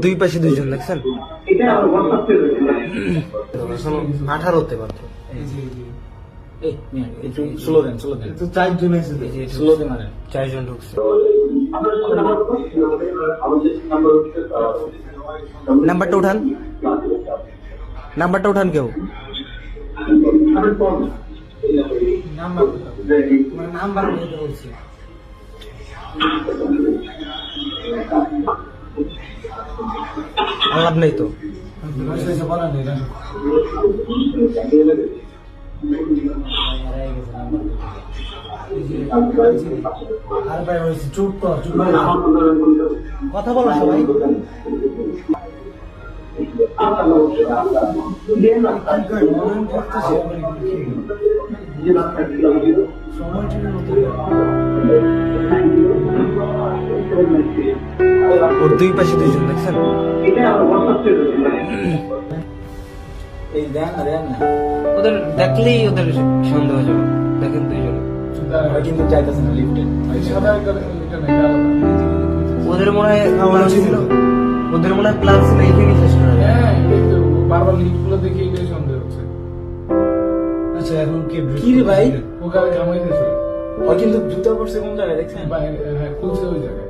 দুই পাশে দুইজন দেখছেন? 18-তে মাত্র। একটু স্লো দেন। তো 4 জন আছে, স্লো দেন মানে 4 জন ঢুকছে। নাম্বারটা উঠান, নাম্বারটা উঠান কেউ। নাম্বার বলছি। লাভ নেই তো। কথা বলো সবাই। ওর দুই পাশে দুইজন দেখছেন? এই দেন না ওদের দেখলেই ওদের সন্দেহ যাবে। দেখেন দুইজন কিন্তু চাইতেছে না লিফটে। ওদের মনে হয় প্ল্যান ছিল, ওদের মনে হয় প্ল্যান ছিল এখানেই শেষ করা যায়। হ্যাঁ, বারবার লিফট গুলো দেখে এটাই সন্দেহ হচ্ছে। আচ্ছা এখন কি রে ভাই? ও গায়ে কামাই দিয়েছে। ও কিন্তু জুতা পড়ছে কোন জায়গায় দেখছেন? খুলছে ওই জায়গায়।